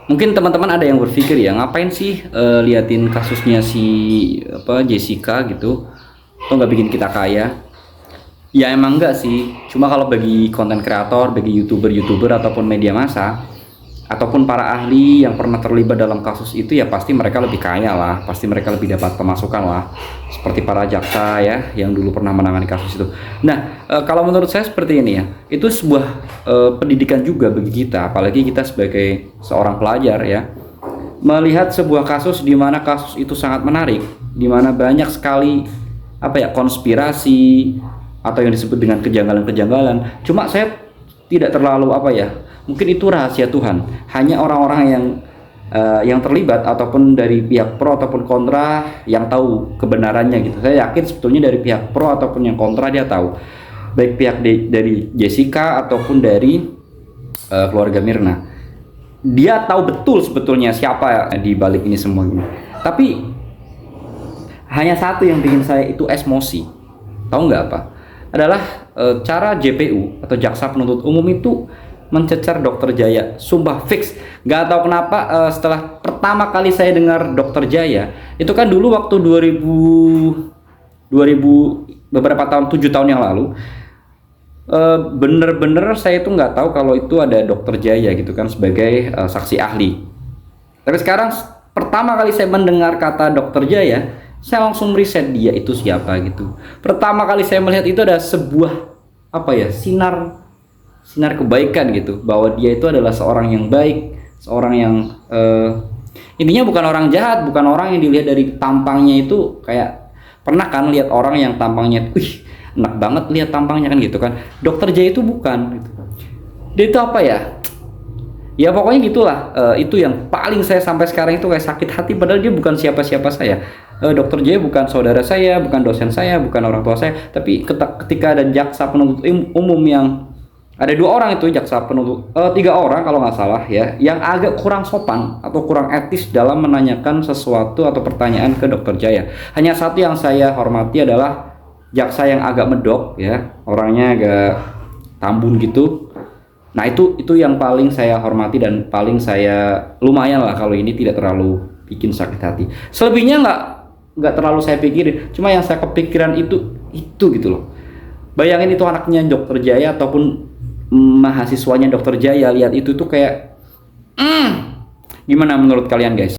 Mungkin teman-teman ada yang berpikir ya, ngapain sih liatin kasusnya si Jessica gitu, atau nggak bikin kita kaya? Ya emang enggak sih, cuma kalau bagi konten kreator, bagi youtuber ataupun media massa, ataupun para ahli yang pernah terlibat dalam kasus itu, ya pasti mereka lebih kaya lah, pasti mereka lebih dapat pemasukan lah, seperti para jaksa ya yang dulu pernah menangani kasus itu. Nah, kalau menurut saya seperti ini ya, itu sebuah pendidikan juga bagi kita, apalagi kita sebagai seorang pelajar ya, melihat sebuah kasus di mana kasus itu sangat menarik, di mana banyak sekali konspirasi atau yang disebut dengan kejanggalan-kejanggalan. Cuma saya tidak terlalu mungkin itu rahasia Tuhan. Hanya orang-orang yang terlibat ataupun dari pihak pro ataupun kontra yang tahu kebenarannya gitu. Saya yakin sebetulnya dari pihak pro ataupun yang kontra dia tahu. Baik pihak dari Jessica ataupun dari keluarga Mirna. Dia tahu betul sebetulnya siapa di balik ini semua ini. Tapi hanya satu yang bikin saya itu emosi. Tahu nggak apa? Adalah cara JPU atau jaksa penuntut umum itu mencecar Dokter Jaya. Sumpah fix, nggak tahu kenapa setelah pertama kali saya dengar Dokter Jaya itu kan dulu waktu 2000 beberapa tahun, 7 tahun yang lalu, bener-bener saya itu nggak tahu kalau itu ada Dokter Jaya gitu kan sebagai saksi ahli. Tapi sekarang pertama kali saya mendengar kata Dokter Jaya, saya langsung riset dia itu siapa gitu. Pertama kali saya melihat itu ada sebuah sinar kebaikan gitu, bahwa dia itu adalah seorang yang baik, seorang yang intinya bukan orang jahat, bukan orang yang dilihat dari tampangnya itu kayak, pernah kan lihat orang yang tampangnya enak banget lihat tampangnya kan gitu kan. Dokter Jaya itu bukan gitu. Dia itu ya pokoknya gitulah. Itu yang paling saya sampai sekarang itu kayak sakit hati, padahal dia bukan siapa-siapa saya. Dokter Jaya bukan saudara saya, bukan dosen saya, bukan orang tua saya. Tapi ketika ada jaksa penuntut umum yang ada 2 orang itu, jaksa penuntut 3 orang kalau nggak salah ya, yang agak kurang sopan atau kurang etis dalam menanyakan sesuatu atau pertanyaan ke Dokter Jaya. Hanya satu yang saya hormati adalah jaksa yang agak medok ya, orangnya agak tambun gitu. Nah itu yang paling saya hormati dan paling saya lumayan lah kalau ini tidak terlalu bikin sakit hati. Selebihnya nggak terlalu saya pikirin. Cuma yang saya kepikiran itu gitu loh. Bayangin itu anaknya Dokter Jaya ataupun mahasiswanya Dokter Jaya lihat itu tuh kayak gimana menurut kalian guys?